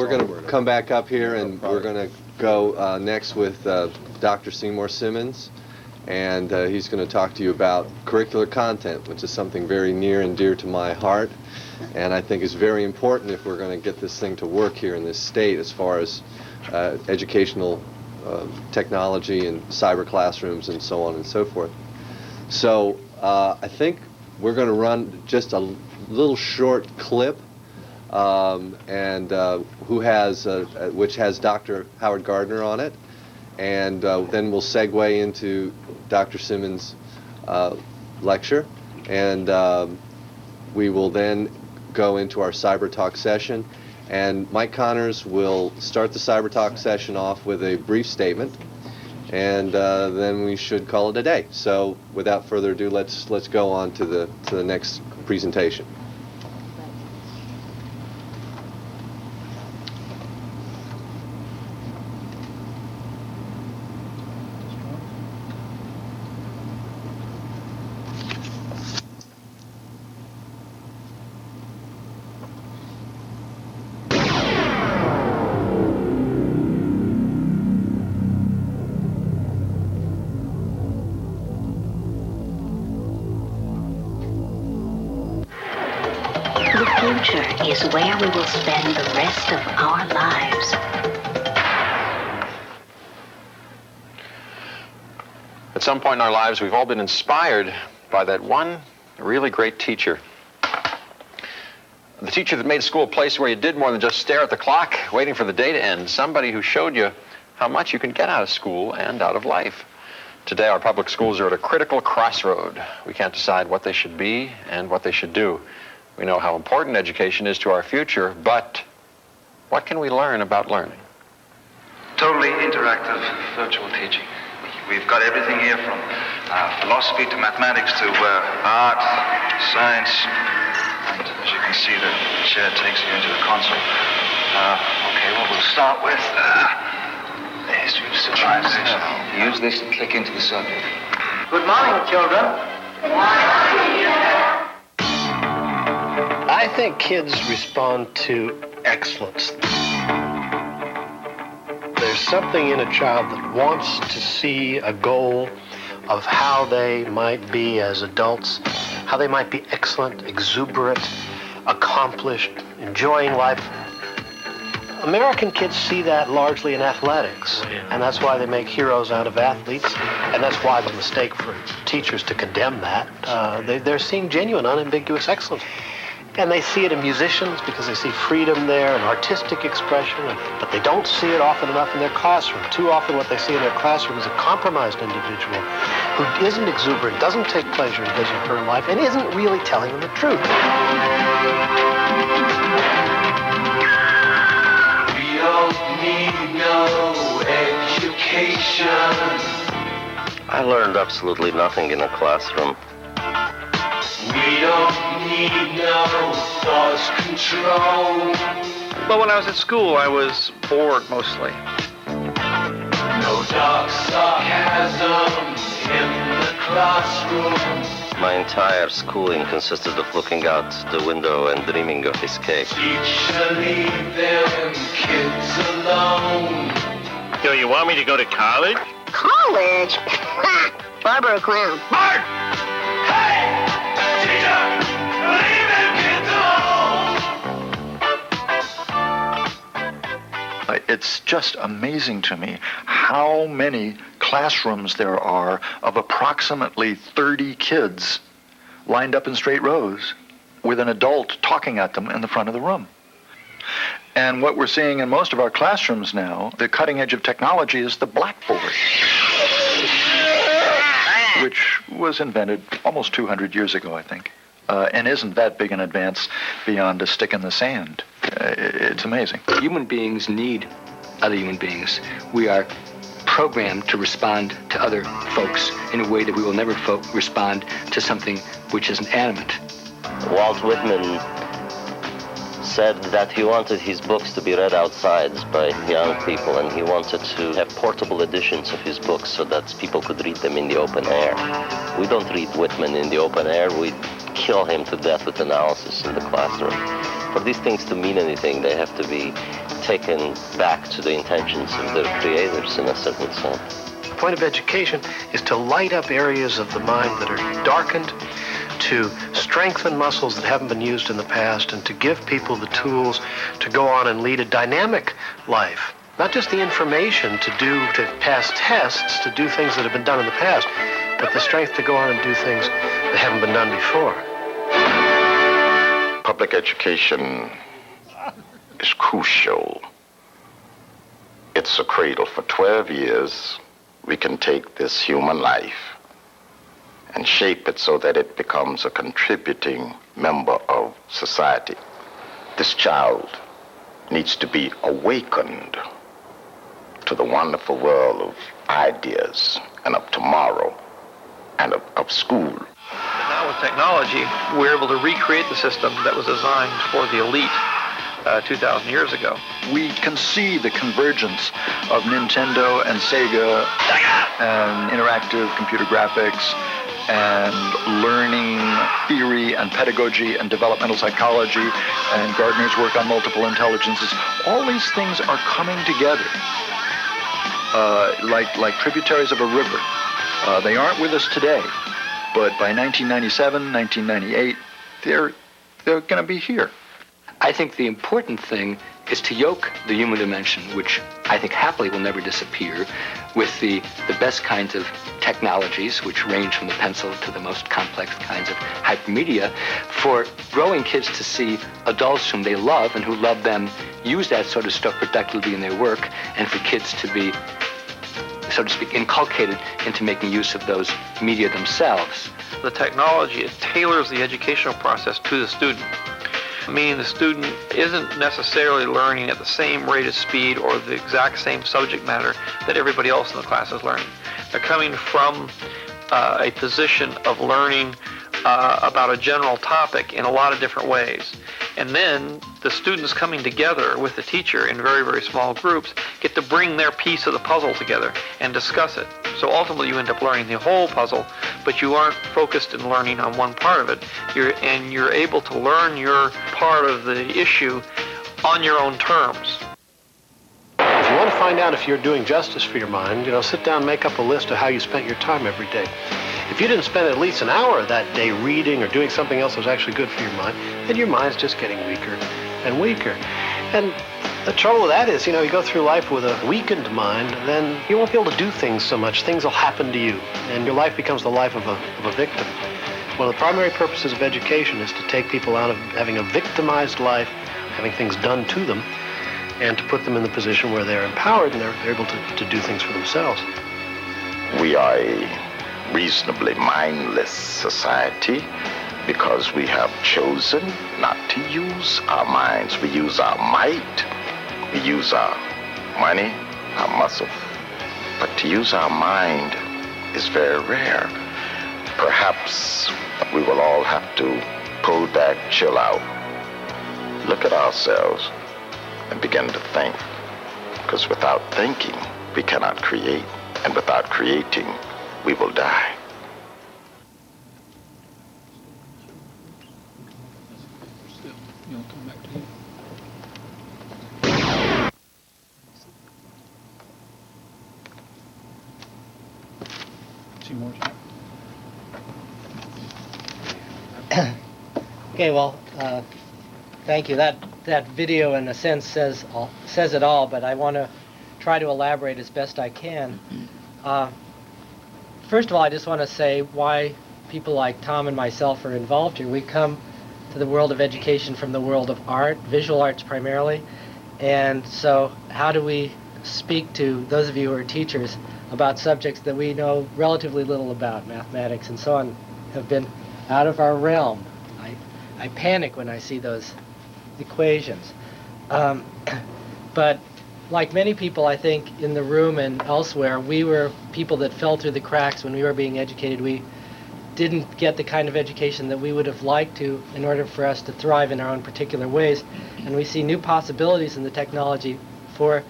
We're going to come back up here and we're going to go next with Dr. Seymour Simmons, and he's going to talk to you about curricular content, which is something very near and dear to my heart, and I think is very important if we're going to get this thing to work here in this state as far as educational technology and cyber classrooms and so on and so forth. So I think we're going to run just a little short clip which has Dr. Howard Gardner on it, and then we'll segue into Dr. Simmons' lecture, and we will then go into our Cyber Talk session, and Mike Connors will start the Cyber Talk session off with a brief statement, and then we should call it a day. So without further ado, let's go on to the next presentation. Is where we will spend the rest of our lives. At some point in our lives, we've all been inspired by that one really great teacher. The teacher that made school a place where you did more than just stare at the clock, waiting for the day to end. Somebody who showed you how much you can get out of school and out of life. Today, our public schools are at a critical crossroad. We can't decide what they should be and what they should do. We know how important education is to our future, but what can we learn about learning? Totally interactive virtual teaching. We've got everything here from philosophy to mathematics to art, science, and as you can see, the chair takes you into the console. Okay, what we'll start with, the history of civilization. Use this and click into the subject. Good morning, children. Good morning. I think kids respond to excellence. There's something in a child that wants to see a goal of how they might be as adults, how they might be excellent, exuberant, accomplished, enjoying life. American kids see that largely in athletics, and that's why they make heroes out of athletes, and that's why the mistake for teachers to condemn that. They're seeing genuine, unambiguous excellence. And they see it in musicians because they see freedom there and artistic expression, but they don't see it often enough in their classroom. Too often what they see in their classroom is a compromised individual who isn't exuberant, doesn't take pleasure in his or her life, and isn't really telling them the truth. We don't need no education. I learned absolutely nothing in a classroom. We don't need no thought control. Well, when I was at school, I was bored mostly. No dark sarcasm in the classroom. My entire schooling consisted of looking out the window and dreaming of escape. Teacher, leave them kids alone. So you want me to go to college? College? Barbara Clown. Bart! Hey! Teacher! Leave them kids alone! It's just amazing to me how many classrooms there are of approximately 30 kids lined up in straight rows with an adult talking at them in the front of the room. And what we're seeing in most of our classrooms now, the cutting edge of technology is the blackboard, which was invented almost 200 years ago, I think, and isn't that big an advance beyond a stick in the sand. It's amazing. Human beings need other human beings. We are programmed to respond to other folks in a way that we will never respond to something which isn't animate. Walt Whitman said that he wanted his books to be read outside by young people, and he wanted to have portable editions of his books so that people could read them in the open air. We don't read Whitman in the open air. We kill him to death with analysis in the classroom. For these things to mean anything, they have to be taken back to the intentions of their creators in a certain sense. The point of education is to light up areas of the mind that are darkened, to strengthen muscles that haven't been used in the past, and to give people the tools to go on and lead a dynamic life. Not just the information to pass tests, to do things that have been done in the past, but the strength to go on and do things that haven't been done before. Public education is crucial. It's a cradle. For 12 years, we can take this human life and shape it so that it becomes a contributing member of society. This child needs to be awakened to the wonderful world of ideas and of tomorrow and of school. Now with technology, we're able to recreate the system that was designed for the elite 2,000 years ago. We can see the convergence of Nintendo and Sega and interactive computer graphics and learning theory and pedagogy and developmental psychology and Gardner's work on multiple intelligences. All these things are coming together like tributaries of a river. They aren't with us today, but by 1997, 1998, they're going to be here. I think the important thing is to yoke the human dimension, which I think happily will never disappear, with the best kinds of technologies, which range from the pencil to the most complex kinds of hypermedia, for growing kids to see adults whom they love and who love them use that sort of stuff productively in their work, and for kids to be, so to speak, inculcated into making use of those media themselves. The technology, it tailors the educational process to the student, meaning the student isn't necessarily learning at the same rate of speed or the exact same subject matter that everybody else in the class is learning. They're coming from a position of learning about a general topic in a lot of different ways. And then the students coming together with the teacher in very, very small groups get to bring their piece of the puzzle together and discuss it. So ultimately you end up learning the whole puzzle, but you aren't focused in learning on one part of it. You're able to learn your part of the issue on your own terms. If you want to find out if you're doing justice for your mind, sit down and make up a list of how you spent your time every day. If you didn't spend at least an hour that day reading or doing something else that was actually good for your mind, then your mind's just getting weaker and weaker. And the trouble with that is, you go through life with a weakened mind, then you won't be able to do things so much. Things will happen to you, and your life becomes the life of a victim. One of the primary purposes of education is to take people out of having a victimized life, having things done to them, and to put them in the position where they're empowered and they're able to do things for themselves. We are a reasonably mindless society because we have chosen not to use our minds. We use our might, we use our money, our muscle. But to use our mind is very rare. Perhaps we will all have to pull back, chill out, look at ourselves, and begin to think. Because without thinking, we cannot create. And without creating, we will die. Okay, well, thank you. That video, in a sense, says it all, but I want to try to elaborate as best I can. First of all, I just want to say why people like Tom and myself are involved here. We come to the world of education from the world of art, visual arts primarily, and so how do we speak to those of you who are teachers about subjects that we know relatively little about, mathematics and so on, have been out of our realm. I panic when I see those equations. But like many people, I think, in the room and elsewhere, we were people that fell through the cracks when we were being educated. We didn't get the kind of education that we would have liked to in order for us to thrive in our own particular ways. And we see new possibilities in the technology for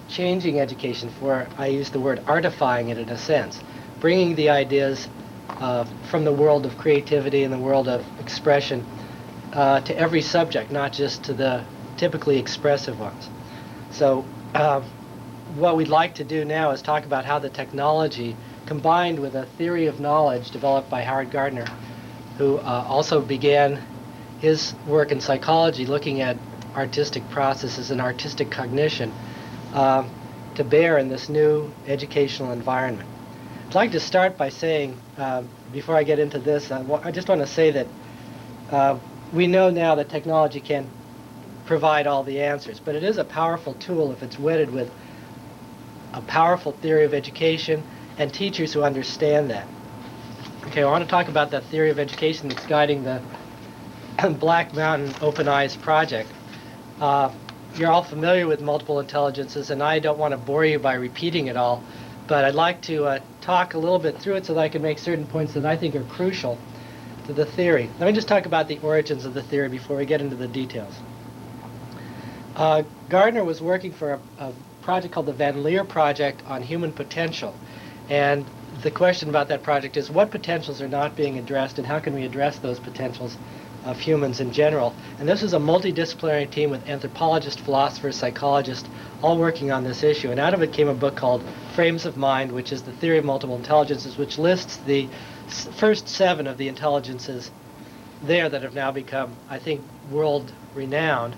changing education, for, I use the word, artifying it in a sense, bringing the ideas from the world of creativity and the world of expression to every subject, not just to the typically expressive ones. So what we'd like to do now is talk about how the technology, combined with a theory of knowledge developed by Howard Gardner, who also began his work in psychology looking at artistic processes and artistic cognition, to bear in this new educational environment. I'd like to start by saying, before I get into this, I just want to say that we know now that technology can't provide all the answers, but it is a powerful tool if it's wedded with a powerful theory of education and teachers who understand that. Okay, I want to talk about that theory of education that's guiding the Black Mountain Open Eyes project. You're all familiar with multiple intelligences, and I don't want to bore you by repeating it all, but I'd like to talk a little bit through it so that I can make certain points that I think are crucial to the theory. Let me just talk about the origins of the theory before we get into the details. Gardner was working for a project called the Van Leer Project on human potential, and the question about that project is what potentials are not being addressed and how can we address those potentials of humans in general. And this is a multidisciplinary team with anthropologists, philosophers, psychologists, all working on this issue. And out of it came a book called Frames of Mind, which is the theory of multiple intelligences, which lists the first 7 of the intelligences there that have now become, I think, world-renowned.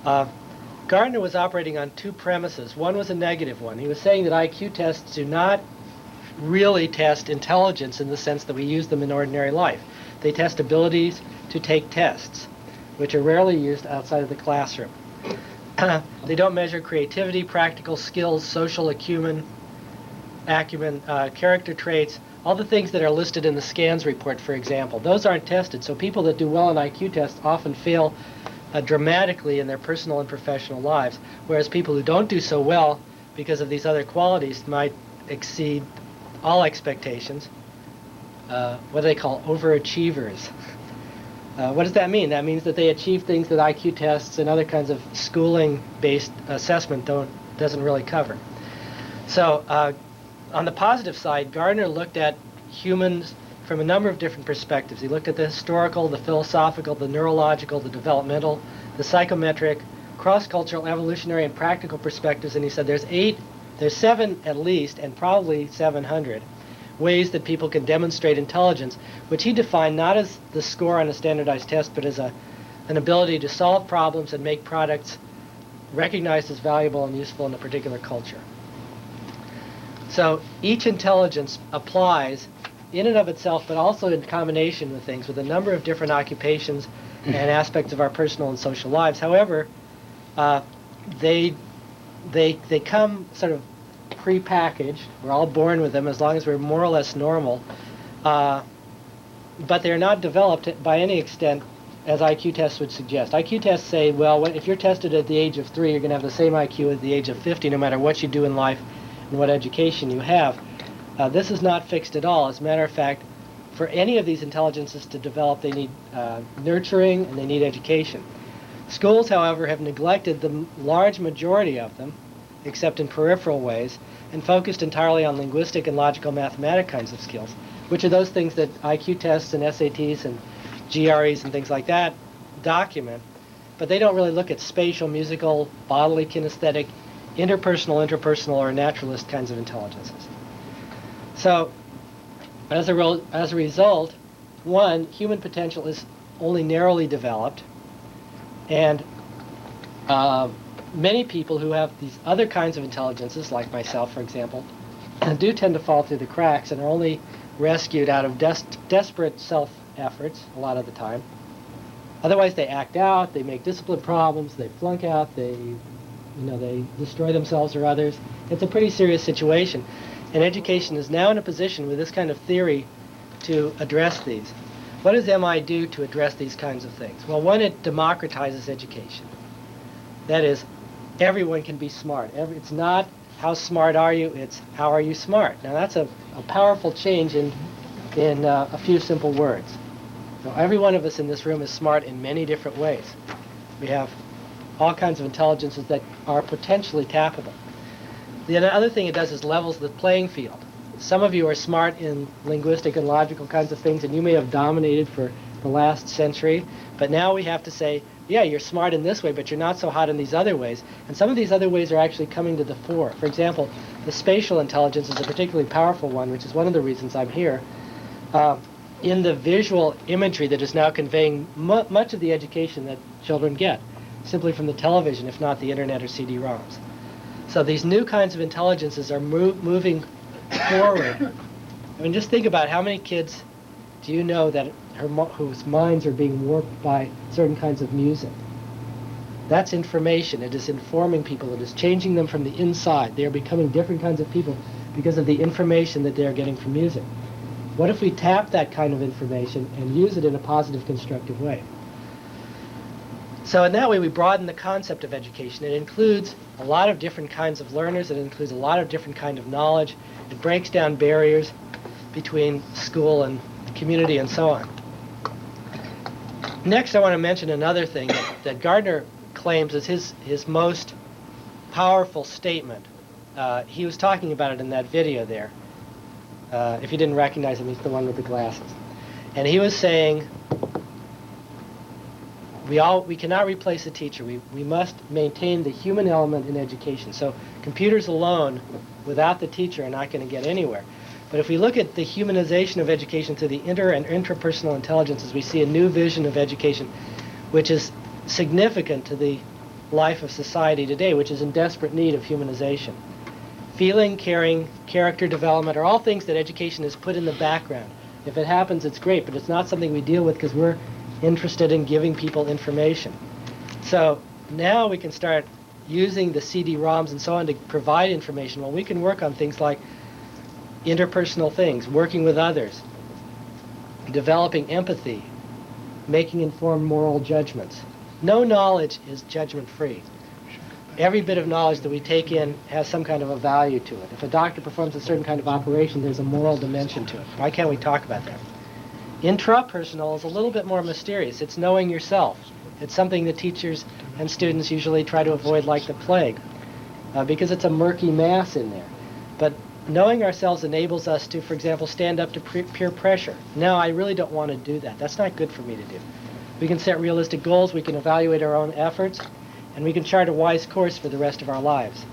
Gardner was operating on 2 premises. One was a negative one. He was saying that IQ tests do not really test intelligence in the sense that we use them in ordinary life. They test abilities to take tests, which are rarely used outside of the classroom. They don't measure creativity, practical skills, social acumen, character traits, all the things that are listed in the scans report, for example. Those aren't tested, so people that do well on IQ tests often fail dramatically in their personal and professional lives, whereas people who don't do so well because of these other qualities might exceed all expectations. What do they call overachievers? What does that mean? That means that they achieve things that IQ tests and other kinds of schooling-based assessment doesn't really cover. So on the positive side, Gardner looked at humans from a number of different perspectives. He looked at the historical, the philosophical, the neurological, the developmental, the psychometric, cross-cultural, evolutionary, and practical perspectives, and he said there's 7 at least, and probably 700 ways that people can demonstrate intelligence, which he defined not as the score on a standardized test, but as an ability to solve problems and make products recognized as valuable and useful in a particular culture. So each intelligence applies in and of itself, but also in combination with things, with a number of different occupations and aspects of our personal and social lives. However, they come sort of pre-packaged. We're all born with them as long as we're more or less normal, but they're not developed by any extent as IQ tests would suggest. IQ tests say, well, if you're tested at the age of 3, you're going to have the same IQ at the age of 50, no matter what you do in life and what education you have. This is not fixed at all. As a matter of fact, for any of these intelligences to develop, they need nurturing and they need education. Schools, however, have neglected the large majority of them, except in peripheral ways, and focused entirely on linguistic and logical mathematic kinds of skills, which are those things that IQ tests and SATs and GREs and things like that document, but they don't really look at spatial, musical, bodily, kinesthetic, interpersonal, or naturalist kinds of intelligences. So, as a result, one, human potential is only narrowly developed, and many people who have these other kinds of intelligences, like myself, for example, do tend to fall through the cracks and are only rescued out of desperate self-efforts a lot of the time. Otherwise, they act out, they make discipline problems, they flunk out, they destroy themselves or others. It's a pretty serious situation. And education is now in a position with this kind of theory to address these. What does MI do to address these kinds of things? Well, one, it democratizes education. That is, everyone can be smart. It's not how smart are you, it's how are you smart. Now that's a powerful change in a few simple words. Now, every one of us in this room is smart in many different ways. We have all kinds of intelligences that are potentially tappable. The other thing it does is levels the playing field. Some of you are smart in linguistic and logical kinds of things, and you may have dominated for the last century. But now we have to say, yeah, you're smart in this way, but you're not so hot in these other ways. And some of these other ways are actually coming to the fore. For example, the spatial intelligence is a particularly powerful one, which is one of the reasons I'm here. In the visual imagery that is now conveying much of the education that children get, simply from the television, if not the internet or CD-ROMs. So these new kinds of intelligences are moving forward. I mean, just think about how many kids do you know that whose minds are being warped by certain kinds of music? That's information. It is informing people. It is changing them from the inside. They are becoming different kinds of people because of the information that they are getting from music. What if we tap that kind of information and use it in a positive, constructive way? So in that way, we broaden the concept of education. It includes a lot of different kinds of learners. It includes a lot of different kind of knowledge. It breaks down barriers between school and the community and so on. Next, I want to mention another thing that Gardner claims is his most powerful statement. He was talking about it in that video there. If you didn't recognize him, he's the one with the glasses. And he was saying, we cannot replace the teacher. We must maintain the human element in education. So computers alone, without the teacher, are not going to get anywhere. But if we look at the humanization of education through the inter- and intrapersonal intelligences, we see a new vision of education, which is significant to the life of society today, which is in desperate need of humanization. Feeling, caring, character development are all things that education has put in the background. If it happens, it's great, but it's not something we deal with because we're interested in giving people information. So now we can start using the CD-ROMs and so on to provide information. Well, we can work on things like interpersonal things, working with others, developing empathy, making informed moral judgments. No knowledge is judgment-free. Every bit of knowledge that we take in has some kind of a value to it. If a doctor performs a certain kind of operation, there's a moral dimension to it. Why can't we talk about that? Intrapersonal is a little bit more mysterious. It's knowing yourself. It's something that teachers and students usually try to avoid like the plague because it's a murky mass in there. But knowing ourselves enables us to, for example, stand up to peer pressure. No, I really don't want to do that. That's not good for me to do. We can set realistic goals, we can evaluate our own efforts, and we can chart a wise course for the rest of our lives.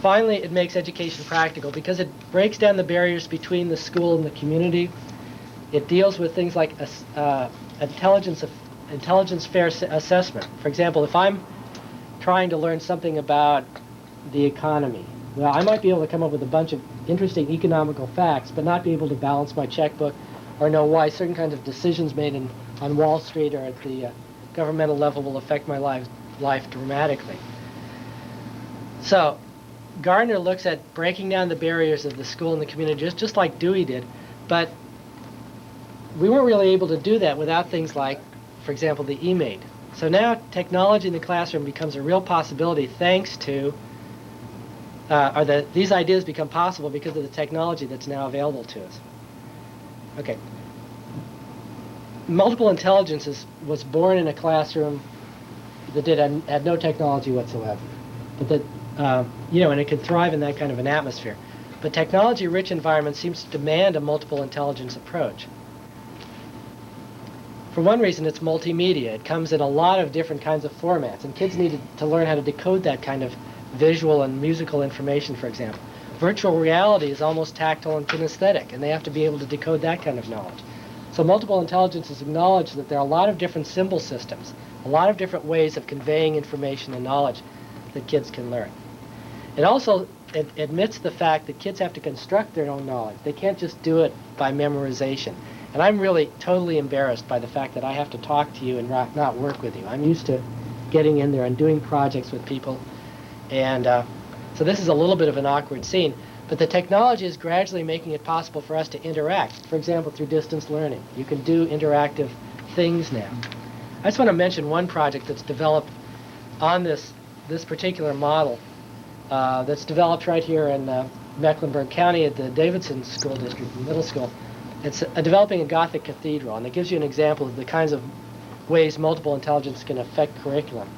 Finally, it makes education practical because it breaks down the barriers between the school and the community. It deals with things like intelligence fair assessment. For example, if I'm trying to learn something about the economy, well, I might be able to come up with a bunch of interesting economical facts, but not be able to balance my checkbook or know why certain kinds of decisions made on Wall Street or at the governmental level will affect my life dramatically. So Gardner looks at breaking down the barriers of the school and the community just like Dewey did, but we weren't really able to do that without things like, for example, the e-maid. So now technology in the classroom becomes a real possibility thanks to these ideas become possible because of the technology that's now available to us. Okay. Multiple intelligence was born in a classroom that had no technology whatsoever, but that and it could thrive in that kind of an atmosphere. But technology-rich environment seems to demand a multiple intelligence approach. For one reason, it's multimedia. It comes in a lot of different kinds of formats, and kids need to learn how to decode that kind of visual and musical information, for example. Virtual reality is almost tactile and kinesthetic, and they have to be able to decode that kind of knowledge. So multiple intelligences acknowledge that there are a lot of different symbol systems, a lot of different ways of conveying information and knowledge that kids can learn. It also admits the fact that kids have to construct their own knowledge. They can't just do it by memorization. And I'm really totally embarrassed by the fact that I have to talk to you and not work with you. I'm used to getting in there and doing projects with people. And so this is a little bit of an awkward scene. But the technology is gradually making it possible for us to interact. For example, through distance learning. You can do interactive things now. I just want to mention one project that's developed on this particular model that's developed right here in Mecklenburg County at the Davidson School District, middle school. It's developing a Gothic cathedral, and it gives you an example of the kinds of ways multiple intelligence can affect curriculum.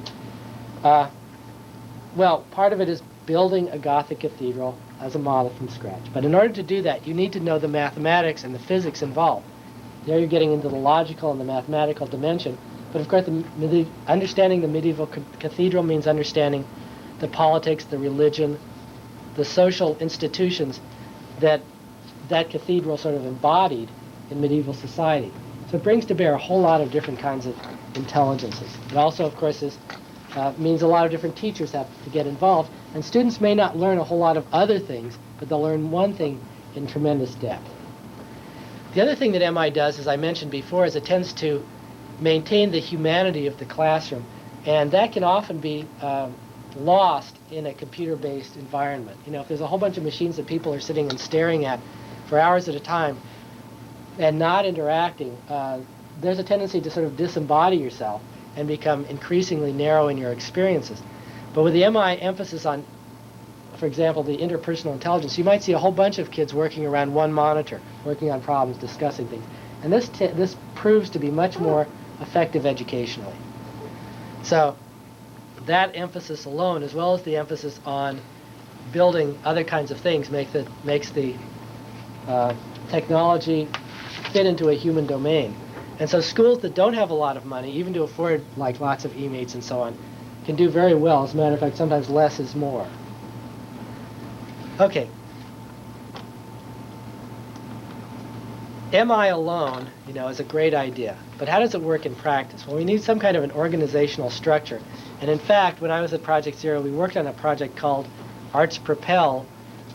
Well, part of it is building a Gothic cathedral as a model from scratch. But in order to do that, you need to know the mathematics and the physics involved. There you're getting into the logical and the mathematical dimension. But of course, understanding the medieval cathedral means understanding the politics, the religion, the social institutions that cathedral sort of embodied in medieval society. So it brings to bear a whole lot of different kinds of intelligences. It also, of course, means a lot of different teachers have to get involved, and students may not learn a whole lot of other things, but they'll learn one thing in tremendous depth. The other thing that MI does, as I mentioned before, is it tends to maintain the humanity of the classroom, and that can often be lost in a computer-based environment. You know, if there's a whole bunch of machines that people are sitting and staring at for hours at a time and not interacting, there's a tendency to sort of disembody yourself and become increasingly narrow in your experiences. But with the MI emphasis on, for example, the interpersonal intelligence, you might see a whole bunch of kids working around one monitor, working on problems, discussing things. And this proves to be much more effective educationally. So that emphasis alone, as well as the emphasis on building other kinds of things, makes the technology fit into a human domain. And so schools that don't have a lot of money, even to afford like lots of e-mates and so on, can do very well. As a matter of fact, sometimes less is more. Okay. MI alone, you know, is a great idea. But how does it work in practice? Well, we need some kind of an organizational structure. And in fact, when I was at Project Zero, we worked on a project called Arts Propel,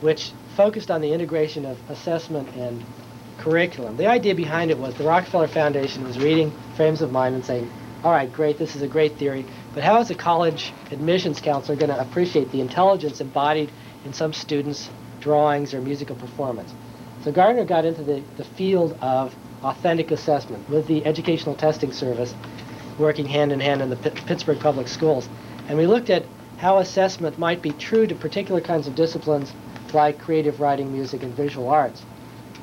which focused on the integration of assessment and curriculum. The idea behind it was the Rockefeller Foundation was reading Frames of Mind and saying, all right, great, this is a great theory, but how is a college admissions counselor going to appreciate the intelligence embodied in some students' drawings or musical performance? So Gardner got into the field of authentic assessment with the Educational Testing Service, working hand in hand in the Pittsburgh Public Schools. And we looked at how assessment might be true to particular kinds of disciplines like creative writing, music, and visual arts.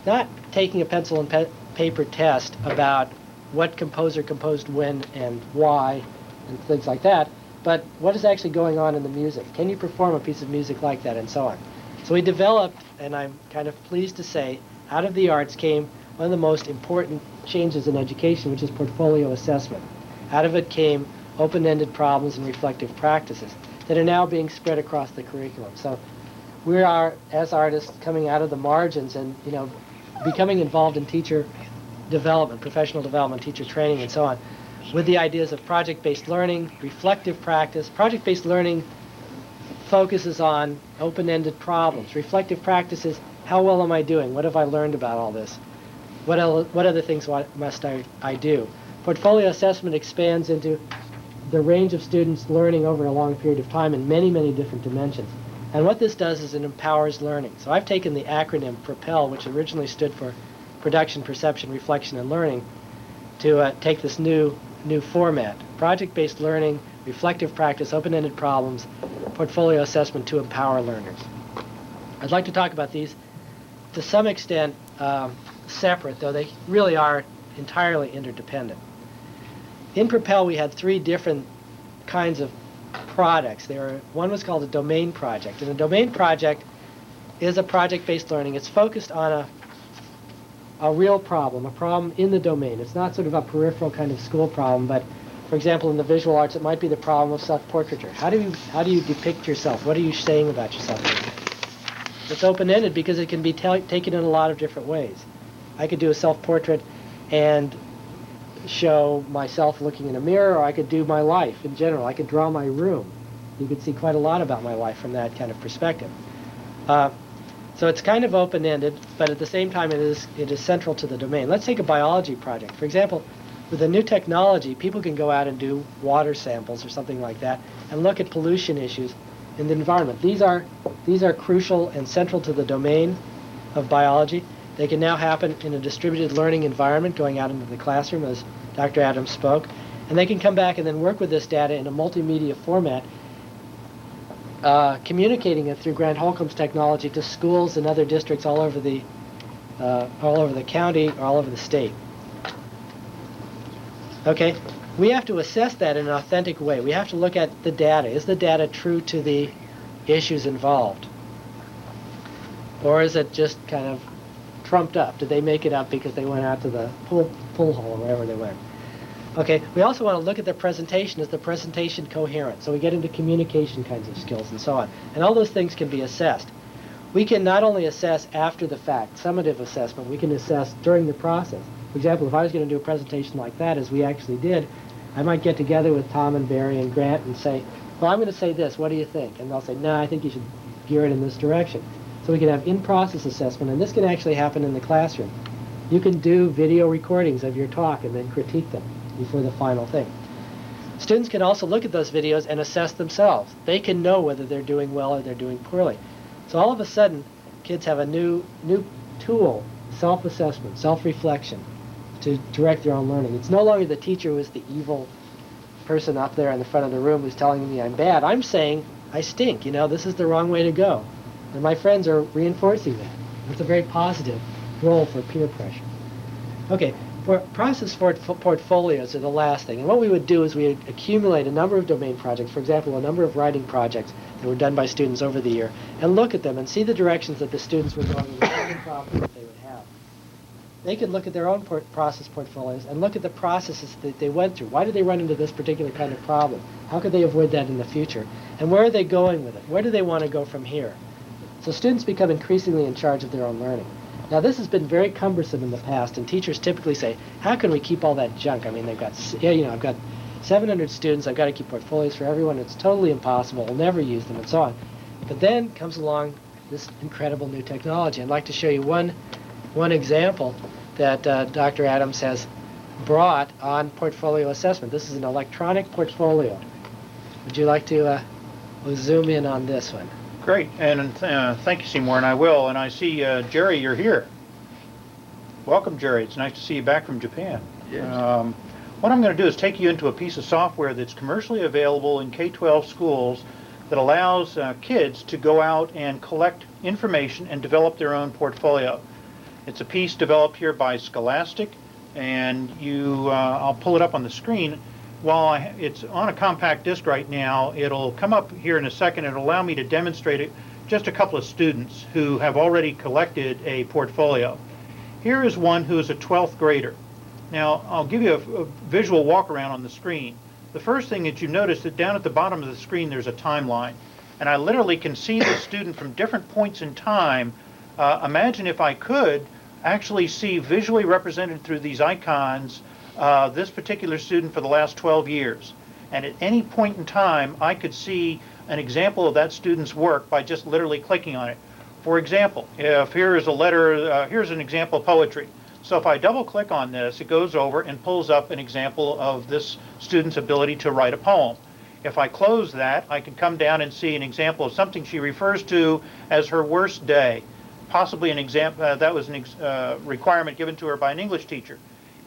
Not taking a pencil and paper test about what composer composed when and why and things like that, but what is actually going on in the music. Can you perform a piece of music like that, and so on. So we developed, and I'm kind of pleased to say, out of the arts came one of the most important changes in education, which is portfolio assessment. Out of it came open-ended problems and reflective practices that are now being spread across the curriculum. So we are, as artists, coming out of the margins and, you know, becoming involved in teacher development, professional development, teacher training, and so on, with the ideas of project-based learning, reflective practice. Project-based learning focuses on open-ended problems. Reflective practice is, how well am I doing? What have I learned about all this? What other things must I do? Portfolio assessment expands into the range of students learning over a long period of time in many, many different dimensions. And what this does is it empowers learning. So I've taken the acronym PROPEL, which originally stood for Production, Perception, Reflection, and Learning, to take this new format. Project-based learning, reflective practice, open-ended problems, portfolio assessment to empower learners. I'd like to talk about these to some extent separate, though they really are entirely interdependent. In Propel, we had three different kinds of products. One was called a domain project, and a domain project is a project-based learning. It's focused on a real problem, a problem in the domain. It's not sort of a peripheral kind of school problem, but for example, in the visual arts, it might be the problem of self-portraiture. How do you depict yourself? What are you saying about yourself? It's open-ended because it can be taken in a lot of different ways. I could do a self-portrait and show myself looking in a mirror, or I could do my life in general. I could draw my room. You could see quite a lot about my life from that kind of perspective. So it's kind of open-ended, but at the same time it is central to the domain. Let's take a biology project. For example, with the new technology, people can go out and do water samples or something like that and look at pollution issues in the environment. These are crucial and central to the domain of biology. They can now happen in a distributed learning environment, going out into the classroom, as Dr. Adams spoke, and they can come back and then work with this data in a multimedia format, communicating it through Grant Holcomb's technology to schools and other districts all over the county, or all over the state. Okay, we have to assess that in an authentic way. We have to look at the data. Is the data true to the issues involved? Or is it just kind of trumped up? Did they make it up because they went out to the pool hall or wherever they went? Okay, we also want to look at their presentation. Is the presentation coherent? So we get into communication kinds of skills and so on. And all those things can be assessed. We can not only assess after the fact, summative assessment, we can assess during the process. For example, if I was going to do a presentation like that, as we actually did, I might get together with Tom and Barry and Grant and say, well, I'm going to say this, what do you think? And they'll say, no, I think you should gear it in this direction. So we can have in-process assessment, and this can actually happen in the classroom. You can do video recordings of your talk and then critique them before the final thing. Students can also look at those videos and assess themselves. They can know whether they're doing well or they're doing poorly. So all of a sudden, kids have a new tool, self-assessment, self-reflection, to direct their own learning. It's no longer the teacher who is the evil person up there in the front of the room who's telling me I'm bad. I'm saying I stink. This is the wrong way to go. And my friends are reinforcing that. It's a very positive role for peer pressure. Okay, process portfolios are the last thing. And what we would do is we would accumulate a number of domain projects, for example, a number of writing projects that were done by students over the year, and look at them and see the directions that the students were going and the problems that they would have. They could look at their own process portfolios and look at the processes that they went through. Why did they run into this particular kind of problem? How could they avoid that in the future? And where are they going with it? Where do they want to go from here? So students become increasingly in charge of their own learning. Now, this has been very cumbersome in the past, and teachers typically say, how can we keep all that junk? I mean, they've got, I've got 700 students, I've got to keep portfolios for everyone, it's totally impossible, we'll never use them, and so on. But then comes along this incredible new technology. I'd like to show you one example that Dr. Adams has brought on portfolio assessment. This is an electronic portfolio. Would you like to zoom in on this one? Great, and thank you, Seymour, and I will. And I see, Jerry, you're here. Welcome, Jerry. It's nice to see you back from Japan. Yes. What I'm going to do is take you into a piece of software that's commercially available in K-12 schools that allows kids to go out and collect information and develop their own portfolio. It's a piece developed here by Scholastic, and I'll pull it up on the screen. While it's on a compact disc right now, it'll come up here in a second. It'll allow me to demonstrate it just a couple of students who have already collected a portfolio. Here is one who is a 12th grader. Now, I'll give you a visual walk around on the screen. The first thing that you notice that down at the bottom of the screen there's a timeline. And I literally can see the student from different points in time. Imagine if I could actually see visually represented through these icons this particular student for the last 12 years. And at any point in time, I could see an example of that student's work by just literally clicking on it. For example, if here is a letter, here's an example of poetry. So if I double click on this, it goes over and pulls up an example of this student's ability to write a poem. If I close that, I can come down and see an example of something she refers to as her worst day. Possibly an example, that was a requirement given to her by an English teacher.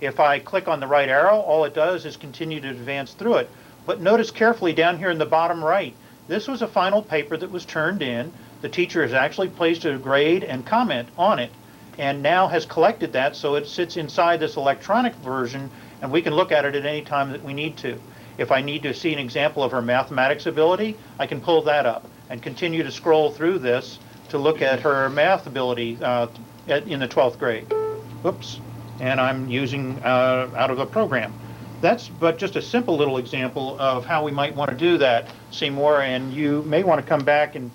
If I click on the right arrow, all it does is continue to advance through it. But notice carefully down here in the bottom right, this was a final paper that was turned in. The teacher has actually placed a grade and comment on it, and now has collected that so it sits inside this electronic version, and we can look at it at any time that we need to. If I need to see an example of her mathematics ability, I can pull that up and continue to scroll through this to look at her math ability in the 12th grade. Oops. And I'm using out of a program. That's but just a simple little example of how we might want to do that, Seymour, and you may want to come back and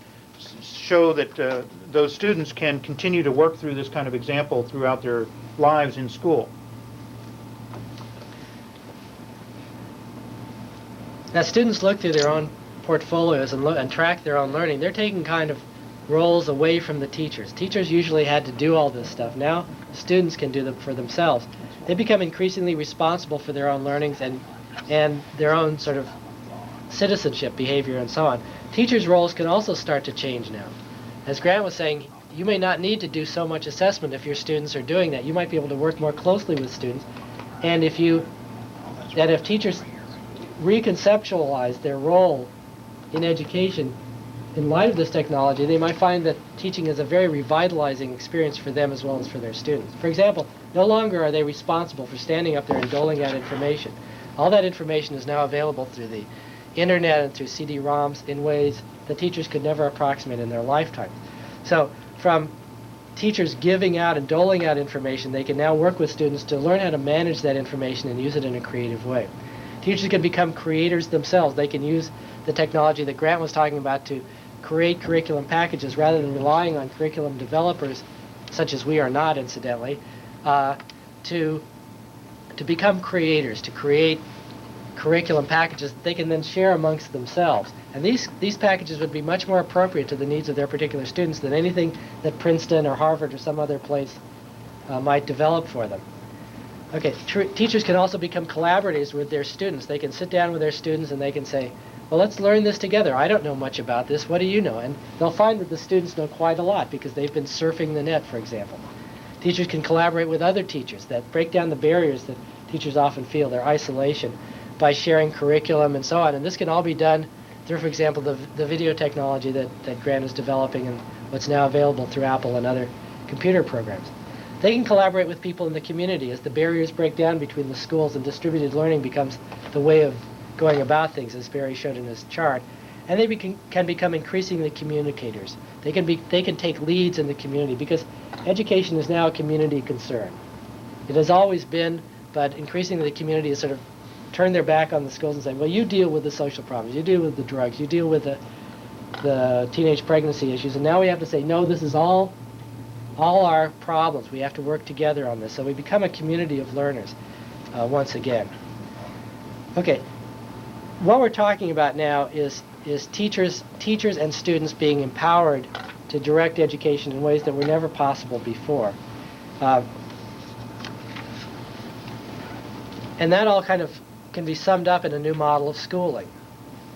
show that those students can continue to work through this kind of example throughout their lives in school. As students look through their own portfolios and track their own learning, they're taking kind of roles away from the teachers. Teachers usually had to do all this stuff. Now students can do them for themselves. They become increasingly responsible for their own learnings and their own sort of citizenship behavior and so on. Teachers' roles can also start to change now. As Grant was saying, you may not need to do so much assessment if your students are doing that. You might be able to work more closely with students. And if teachers reconceptualize their role in education in light of this technology, they might find that teaching is a very revitalizing experience for them as well as for their students. For example, no longer are they responsible for standing up there and doling out information. All that information is now available through the internet and through CD-ROMs in ways that teachers could never approximate in their lifetime. So from teachers giving out and doling out information, they can now work with students to learn how to manage that information and use it in a creative way. Teachers can become creators themselves. They can use the technology that Grant was talking about to create curriculum packages rather than relying on curriculum developers, such as we are not, incidentally, to become creators, to create curriculum packages that they can then share amongst themselves. And these packages would be much more appropriate to the needs of their particular students than anything that Princeton or Harvard or some other place might develop for them. Okay, teachers can also become collaborators with their students. They can sit down with their students and they can say, well, let's learn this together. I don't know much about this. What do you know? And they'll find that the students know quite a lot because they've been surfing the net, for example. Teachers can collaborate with other teachers that break down the barriers that teachers often feel, their isolation, by sharing curriculum and so on. And this can all be done through, for example, the video technology that Grant is developing and what's now available through Apple and other computer programs. They can collaborate with people in the community as the barriers break down between the schools and distributed learning becomes the way of going about things, as Barry showed in his chart. And they can become increasingly communicators. They can take leads in the community because education is now a community concern. It has always been, but increasingly the community has sort of turned their back on the schools and saying, well, you deal with the social problems, you deal with the drugs, you deal with the teenage pregnancy issues, and now we have to say, no, this is all our problems. We have to work together on this. So we become a community of learners once again. Okay, what we're talking about now is teachers and students being empowered to direct education in ways that were never possible before. And that all kind of can be summed up in a new model of schooling.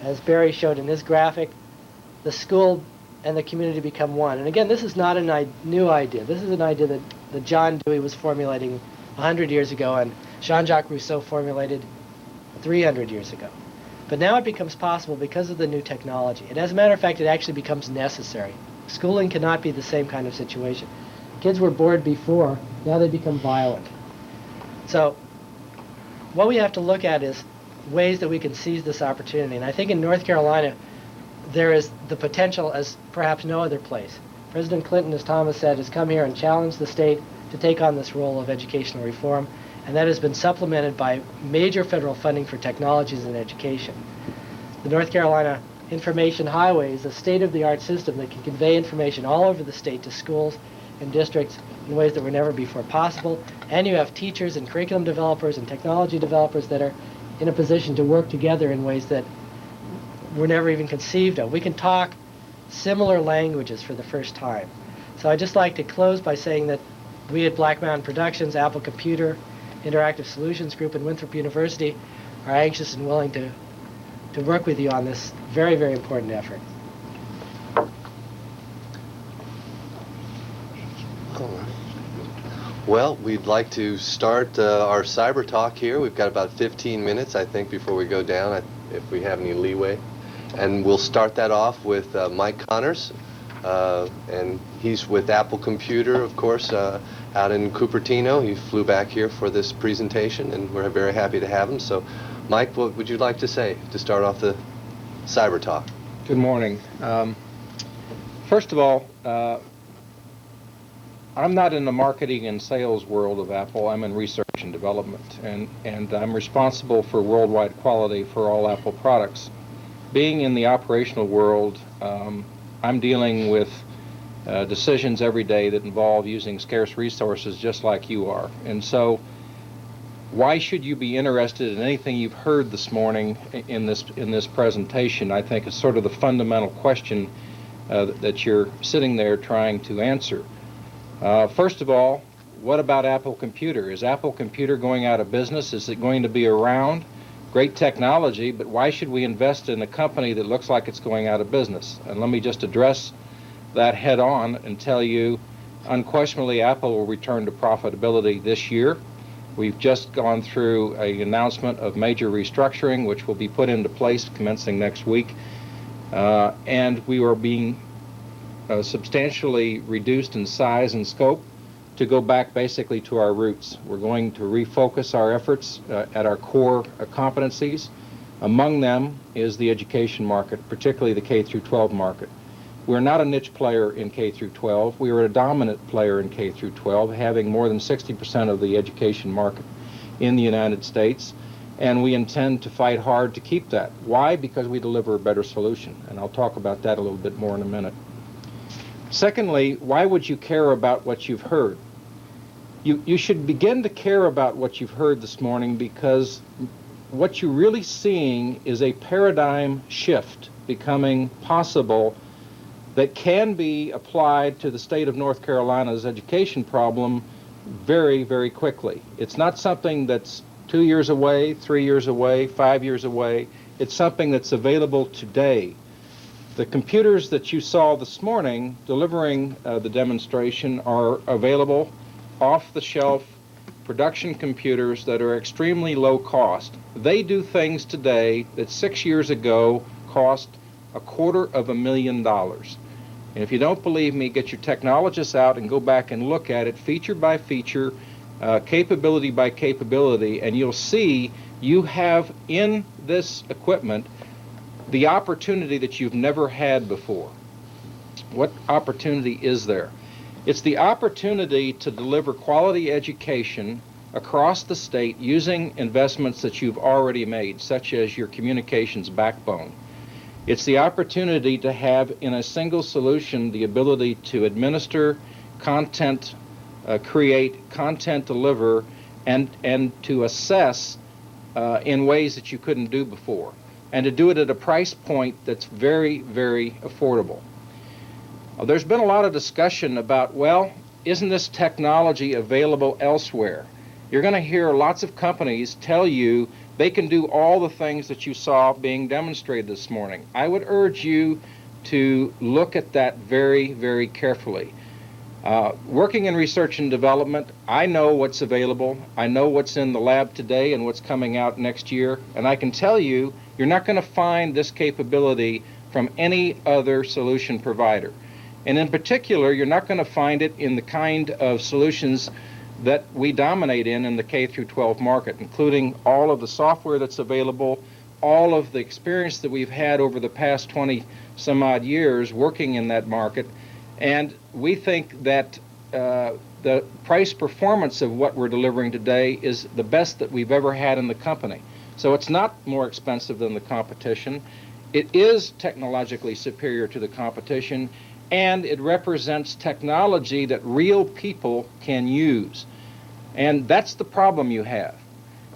As Barry showed in his graphic, the school and the community become one. And again, this is not a new idea. This is an idea that John Dewey was formulating 100 years ago and Jean-Jacques Rousseau formulated 300 years ago. But now it becomes possible because of the new technology. And as a matter of fact, it actually becomes necessary. Schooling cannot be the same kind of situation. Kids were bored before, now they become violent. So what we have to look at is ways that we can seize this opportunity. And I think in North Carolina, there is the potential as perhaps no other place. President Clinton, as Thomas said, has come here and challenged the state to take on this role of educational reform, and that has been supplemented by major federal funding for technologies in education. The North Carolina Information Highway is a state-of-the-art system that can convey information all over the state to schools and districts in ways that were never before possible. And you have teachers and curriculum developers and technology developers that are in a position to work together in ways that were never even conceived of. We can talk similar languages for the first time. So I'd just like to close by saying that we at Black Mountain Productions, Apple Computer, Interactive Solutions Group, and Winthrop University are anxious and willing to work with you on this very, very important effort. Well, we'd like to start our cyber talk here. We've got about 15 minutes, I think, before we go down, if we have any leeway. And we'll start that off with Mike Connors, and he's with Apple Computer, of course, out in Cupertino. He flew back here for this presentation, and we're very happy to have him. So, Mike, what would you like to say to start off the cyber talk? Good morning. First of all, I'm not in the marketing and sales world of Apple. I'm in research and development, and I'm responsible for worldwide quality for all Apple products. Being in the operational world, I'm dealing with decisions every day that involve using scarce resources just like you are. And so why should you be interested in anything you've heard this morning in this presentation? I think is sort of the fundamental question that you're sitting there trying to answer. First of all, what about Apple Computer? Is Apple Computer going out of business? Is it going to be around? Great technology, but why should we invest in a company that looks like it's going out of business? And let me just address that head on and tell you, unquestionably, Apple will return to profitability this year. We've just gone through an announcement of major restructuring, which will be put into place commencing next week. And we are being substantially reduced in size and scope to go back basically to our roots. We're going to refocus our efforts at our core competencies. Among them is the education market, particularly the K through 12 market. We're not a niche player in K through 12. We are a dominant player in K through 12, having more than 60% of the education market in the United States, and we intend to fight hard to keep that. Why? Because we deliver a better solution, and I'll talk about that a little bit more in a minute. Secondly, why would you care about what you've heard? You should begin to care about what you've heard this morning, because what you're really seeing is a paradigm shift becoming possible that can be applied to the state of North Carolina's education problem very, very quickly. It's not something that's 2 years away, 3 years away, 5 years away. It's something that's available today. The computers that you saw this morning delivering the demonstration are available off-the-shelf production computers that are extremely low cost. They do things today that 6 years ago cost $250,000. And if you don't believe me, get your technologists out and go back and look at it feature by feature, capability by capability, and you'll see you have in this equipment the opportunity that you've never had before. What opportunity is there? It's the opportunity to deliver quality education across the state using investments that you've already made, such as your communications backbone. It's the opportunity to have in a single solution the ability to administer content, create, content deliver, and to assess in ways that you couldn't do before, and to do it at a price point that's very, very affordable. There's been a lot of discussion about, well, isn't this technology available elsewhere? You're going to hear lots of companies tell you they can do all the things that you saw being demonstrated this morning. I would urge you to look at that very, very carefully. Working in research and development, I know what's available. I know what's in the lab today and what's coming out next year. And I can tell you, you're not going to find this capability from any other solution provider. And in particular, you're not going to find it in the kind of solutions that we dominate in the K through 12 market, including all of the software that's available, all of the experience that we've had over the past 20 some odd years working in that market. And we think that the price performance of what we're delivering today is the best that we've ever had in the company. So it's not more expensive than the competition. It is technologically superior to the competition, and it represents technology that real people can use. And that's the problem you have.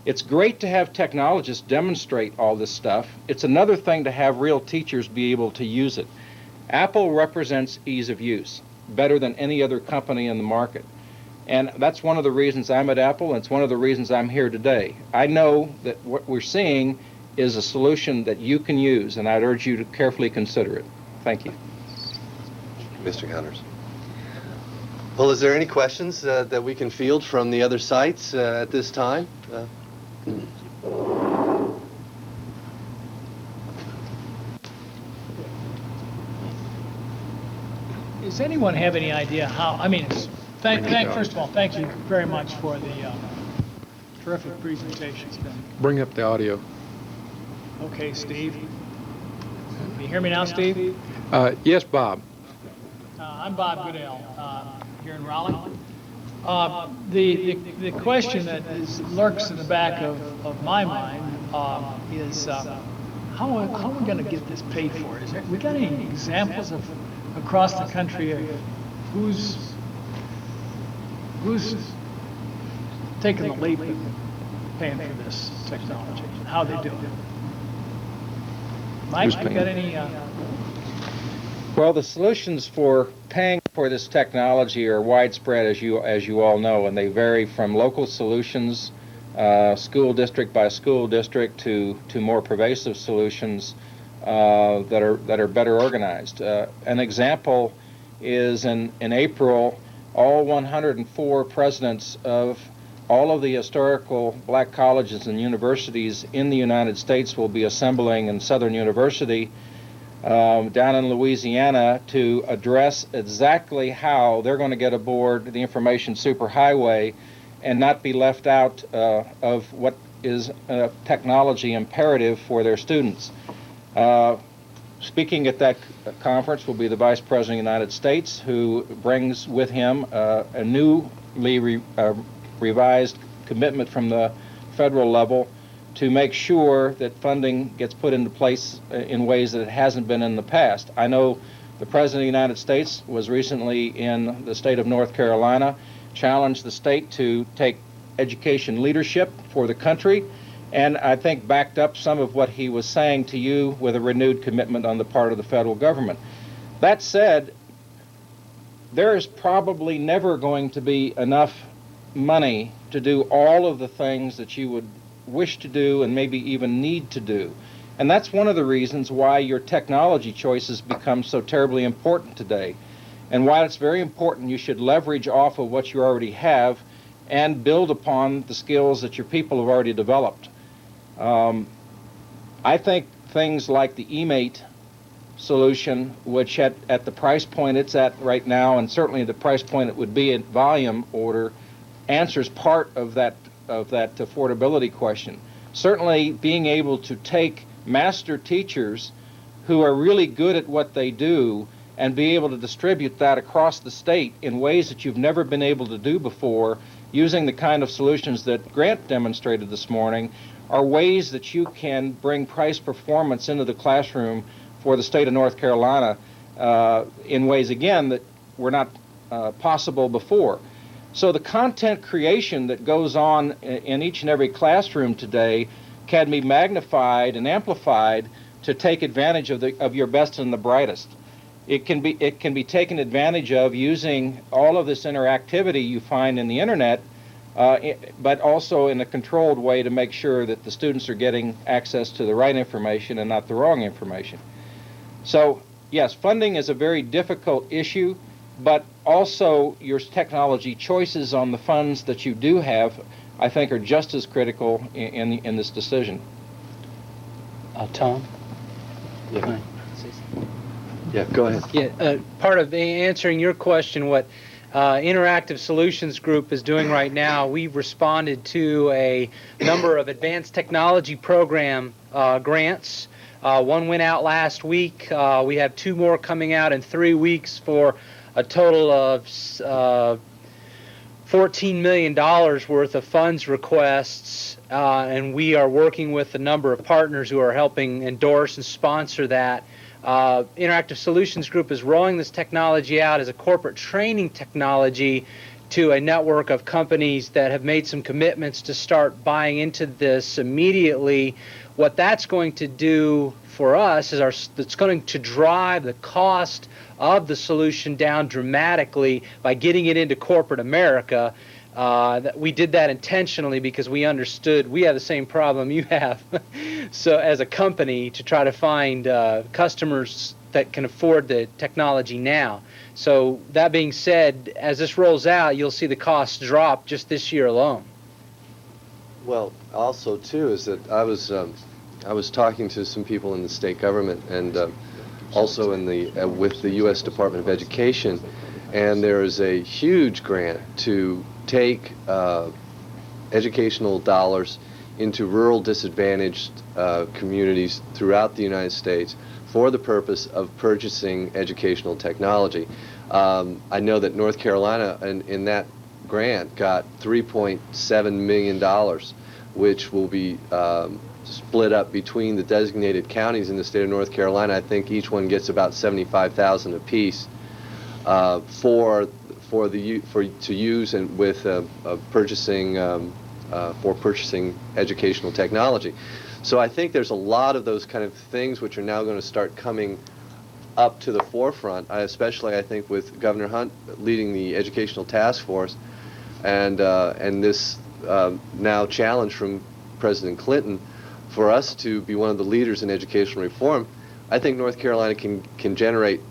It's great to have technologists demonstrate all this stuff. It's another thing to have real teachers be able to use it. Apple represents ease of use better than any other company in the market. And that's one of the reasons I'm at Apple, and it's one of the reasons I'm here today. I know that what we're seeing is a solution that you can use, and I'd urge you to carefully consider it. Thank you. Mr. Connors. Well, is there any questions that we can field from the other sites at this time? Does anyone have any idea how, I mean, first of all, thank you very much for the terrific presentation. Bring up the audio. Okay, Steve. Can you hear me now, Steve? Yes, Bob. I'm Bob Goodell, here in Raleigh. The question that lurks in the back of my mind is how are we going to get this paid for? We got any examples of across the country of who's taking the leap and paying for this technology? How they do it? Mike, you got any? Well, the solutions for paying for this technology are widespread, as you all know, and they vary from local solutions, school district by school district, to more pervasive solutions that are better organized. An example is in April, all 104 presidents of all of the historical black colleges and universities in the United States will be assembling in Southern University down in Louisiana to address exactly how they're going to get aboard the information superhighway and not be left out of what is a technology imperative for their students. Speaking at that conference will be the Vice President of the United States, who brings with him a newly revised commitment from the federal level to make sure that funding gets put into place in ways that it hasn't been in the past. I know the President of the United States was recently in the state of North Carolina, challenged the state to take education leadership for the country, and I think backed up some of what he was saying to you with a renewed commitment on the part of the federal government. That said, there is probably never going to be enough money to do all of the things that you would wish to do and maybe even need to do. And that's one of the reasons why your technology choices become so terribly important today. And while it's very important, you should leverage off of what you already have and build upon the skills that your people have already developed. I think things like the eMate solution, which at the price point it's at right now, and certainly the price point it would be at volume order, answers part of that affordability question. Certainly being able to take master teachers who are really good at what they do and be able to distribute that across the state in ways that you've never been able to do before, using the kind of solutions that Grant demonstrated this morning, are ways that you can bring price performance into the classroom for the state of North Carolina in ways, again, that were not possible before. So the content creation that goes on in each and every classroom today can be magnified and amplified to take advantage of your best and the brightest. It can be taken advantage of using all of this interactivity you find in the internet, but also in a controlled way to make sure that the students are getting access to the right information and not the wrong information. So yes, funding is a very difficult issue, but also your technology choices on the funds that you do have, I think, are just as critical in this decision. Tom? Yeah. Yeah, go ahead. Yeah, part of answering your question, what Interactive Solutions Group is doing right now, we've responded to a number of advanced technology program grants. One went out last week. We have 2 more coming out in 3 weeks for a total of $14 million worth of funds requests, and we are working with a number of partners who are helping endorse and sponsor that. Interactive Solutions Group is rolling this technology out as a corporate training technology to a network of companies that have made some commitments to start buying into this immediately. What that's going to do for us is it's going to drive the cost of the solution down dramatically by getting it into corporate America. We did that intentionally because we understood we have the same problem you have. So as a company, to try to find customers that can afford the technology now. So that being said, as this rolls out, you'll see the costs drop just this year alone. Well, also too is that I was talking to some people in the state government and also in the with the U.S. Department of Education, and there is a huge grant to take educational dollars into rural disadvantaged communities throughout the United States for the purpose of purchasing educational technology. I know that North Carolina in that grant got $3.7 million, which will be split up between the designated counties in the state of North Carolina. I think each one gets about $75,000 apiece to use and with purchasing for purchasing educational technology. So I think there's a lot of those kind of things which are now going to start coming up to the forefront, especially I think with Governor Hunt leading the educational task force, and this now challenge from President Clinton for us to be one of the leaders in educational reform. I think North Carolina can generate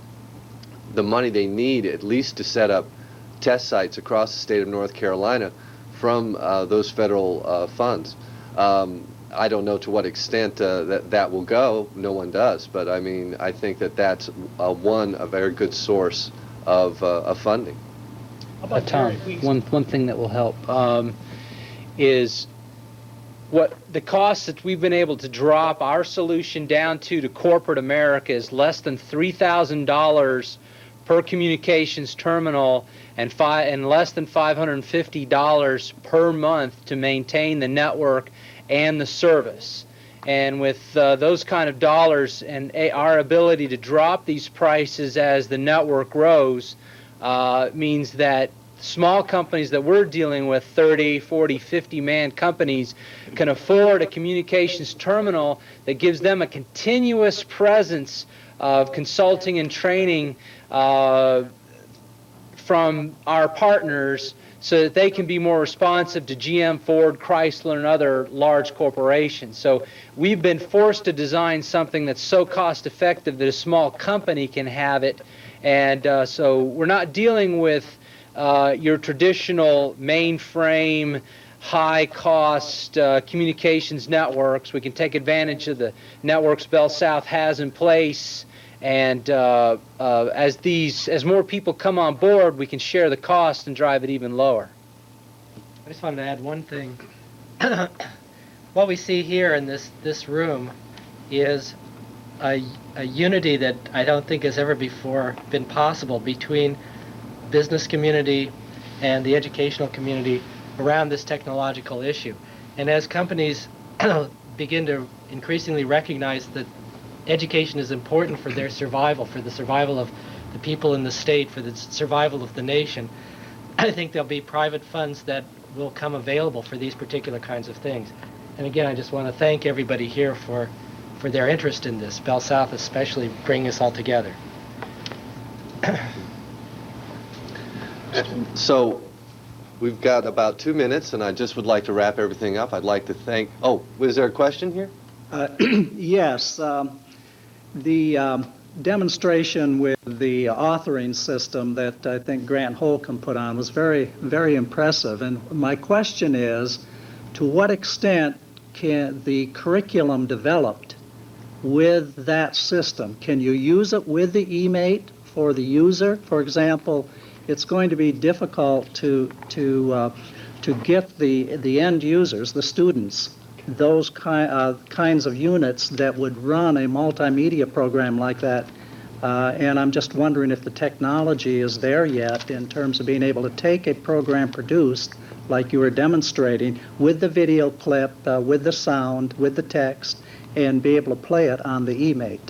the money they need at least to set up test sites across the state of North Carolina from those federal funds. I don't know to what extent that will go. No one does. But I mean, I think that's a very good source of funding. Tom, one thing that will help is what the cost that we've been able to drop our solution down to corporate America is less than $3,000 per communications terminal and less than $550 per month to maintain the network and the service. And with those kind of dollars and our ability to drop these prices as the network grows means that small companies that we're dealing with, 30, 40, 50-man companies, can afford a communications terminal that gives them a continuous presence of consulting and training from our partners so that they can be more responsive to GM, Ford, Chrysler, and other large corporations. So we've been forced to design something that's so cost-effective that a small company can have it. And so we're not dealing with your traditional mainframe, high-cost communications networks. We can take advantage of the networks Bell South has in place, and as more people come on board, we can share the cost and drive it even lower. I just wanted to add one thing. What we see here in this room is a unity that I don't think has ever before been possible between business community and the educational community around this technological issue. And as companies begin to increasingly recognize that education is important for their survival, for the survival of the people in the state, for the survival of the nation, I think there'll be private funds that will come available for these particular kinds of things. And again, I just want to thank everybody here for their interest in this, Bell South especially, bringing us all together. So we've got about 2 minutes, and I just would like to wrap everything up. I'd like to thank... Oh, was there a question here? Yes. The demonstration with the authoring system that I think Grant Holcomb put on was very, very impressive. And my question is, to what extent can the curriculum developed with that system? Can you use it with the eMate for the user? For example, it's going to be difficult to get the end users, the students, those kinds of units that would run a multimedia program like that. And I'm just wondering if the technology is there yet in terms of being able to take a program produced like you were demonstrating with the video clip, with the sound, with the text, and be able to play it on the eMate.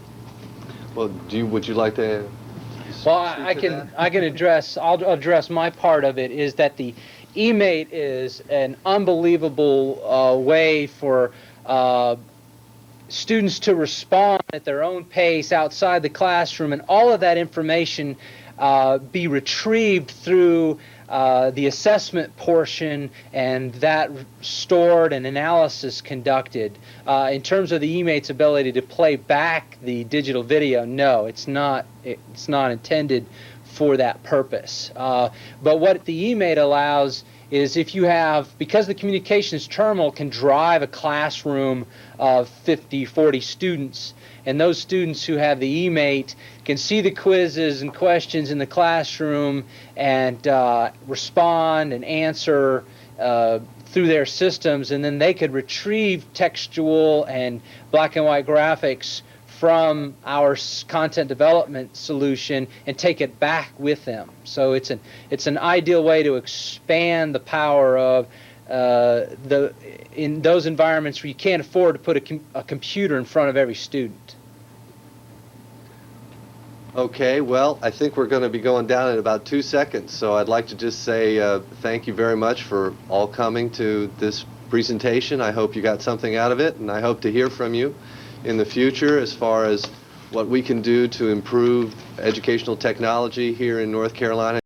Well, would you like to... Well, I'll address my part of it, is that the eMate is an unbelievable way for students to respond at their own pace outside the classroom, and all of that information be retrieved through the assessment portion, and that stored and analysis conducted. In terms of the eMate's ability to play back the digital video, no, it's not intended for that purpose. But what the eMate allows is, if you have, because the communications terminal can drive a classroom of 50, 40 students, and those students who have the eMate can see the quizzes and questions in the classroom and respond and answer through their systems, and then they could retrieve textual and black and white graphics from our content development solution and take it back with them. So it's an ideal way to expand the power of in those environments where you can't afford to put a computer in front of every student. Okay, well, I think we're going to be going down in about 2 seconds, so I'd like to just say thank you very much for all coming to this presentation. I hope you got something out of it, and I hope to hear from you in the future as far as what we can do to improve educational technology here in North Carolina.